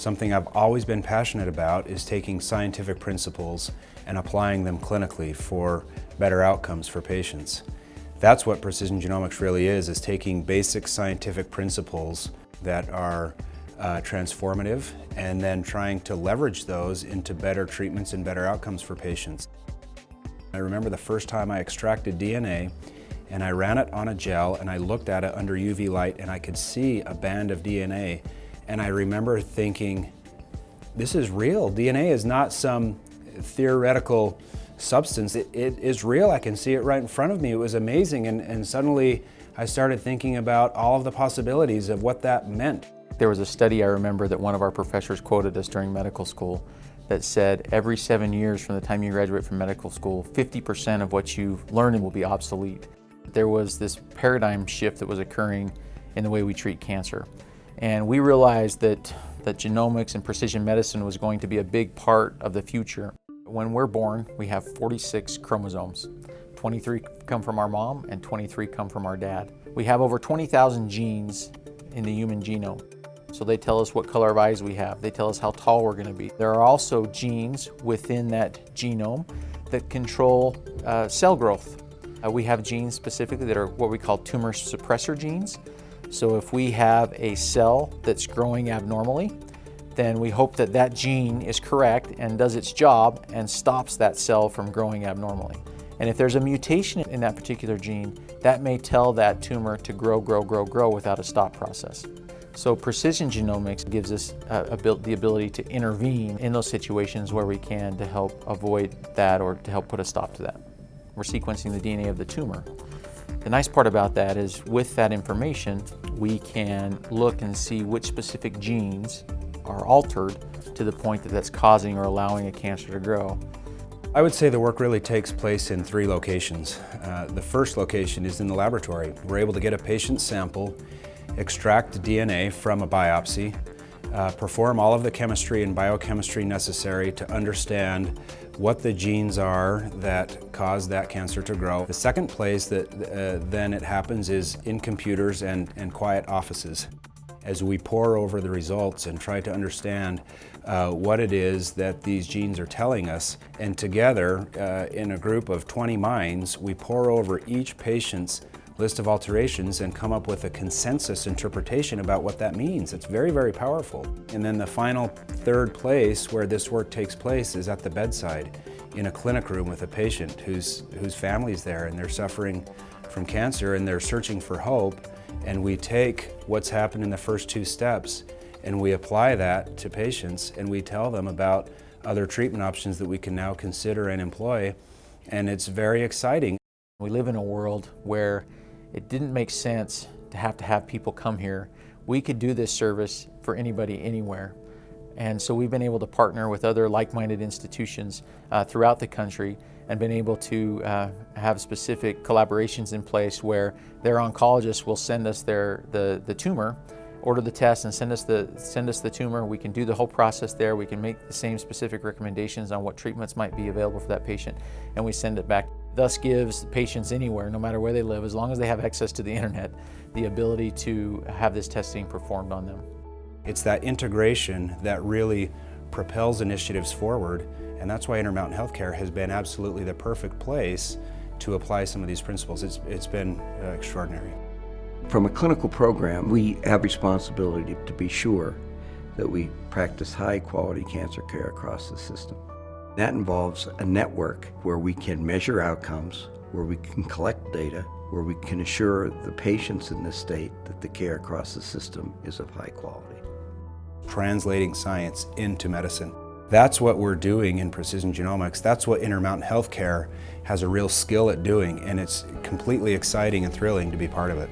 Something I've always been passionate about is taking scientific principles and applying them clinically for better outcomes for patients. That's what precision genomics really is taking basic scientific principles that are transformative and then trying to leverage those into better treatments and better outcomes for patients. I remember the first time I extracted DNA and I ran it on a gel and I looked at it under UV light and I could see a band of DNA. And I remember thinking, this is real. DNA is not some theoretical substance. It is real. I can see it right in front of me. It was amazing. And suddenly I started thinking about all of the possibilities of what that meant. There was a study I remember that one of our professors quoted us during medical school that said every 7 years from the time you graduate from medical school, 50% of what you've learned will be obsolete. There was this paradigm shift that was occurring in the way we treat cancer. And we realized that genomics and precision medicine was going to be a big part of the future. When we're born, we have 46 chromosomes. 23 come from our mom and 23 come from our dad. We have over 20,000 genes in the human genome. So they tell us what color of eyes we have. They tell us how tall we're going to be. There are also genes within that genome that control cell growth. We have genes specifically that are what we call tumor suppressor genes. So if we have a cell that's growing abnormally, then we hope that that gene is correct and does its job and stops that cell from growing abnormally. And if there's a mutation in that particular gene, that may tell that tumor to grow without a stop process. So precision genomics gives us the ability to intervene in those situations where we can to help avoid that or to help put a stop to that. We're sequencing the DNA of the tumor. The nice part about that is with that information, we can look and see which specific genes are altered to the point that that's causing or allowing a cancer to grow. I would say the work really takes place in 3 locations. The first location is in the laboratory. We're able to get a patient sample, extract DNA from a biopsy, perform all of the chemistry and biochemistry necessary to understand what the genes are that cause that cancer to grow. The second place that then it happens is in computers and quiet offices. As we pore over the results and try to understand what it is that these genes are telling us, and together in a group of 20 minds, we pore over each patient's list of alterations and come up with a consensus interpretation about what that means. It's very, very powerful. And then the final third place where this work takes place is at the bedside in a clinic room with a patient whose family's there and they're suffering from cancer and they're searching for hope. And we take what's happened in the first 2 steps and we apply that to patients and we tell them about other treatment options that we can now consider and employ. And it's very exciting. We live in a world where it didn't make sense to have people come here. We could do this service for anybody, anywhere. And so we've been able to partner with other like-minded institutions throughout the country and been able to have specific collaborations in place where their oncologists will send us the tumor, order the test and send us the tumor. We can do the whole process there. We can make the same specific recommendations on what treatments might be available for that patient, and we send it back. Thus gives patients anywhere, no matter where they live, as long as they have access to the internet, the ability to have this testing performed on them. It's that integration that really propels initiatives forward, and that's why Intermountain Healthcare has been absolutely the perfect place to apply some of these principles. It's been extraordinary. From a clinical program, we have responsibility to be sure that we practice high-quality cancer care across the system. That involves a network where we can measure outcomes, where we can collect data, where we can assure the patients in this state that the care across the system is of high quality. Translating science into medicine. That's what we're doing in precision genomics. That's what Intermountain Healthcare has a real skill at doing, and it's completely exciting and thrilling to be part of it.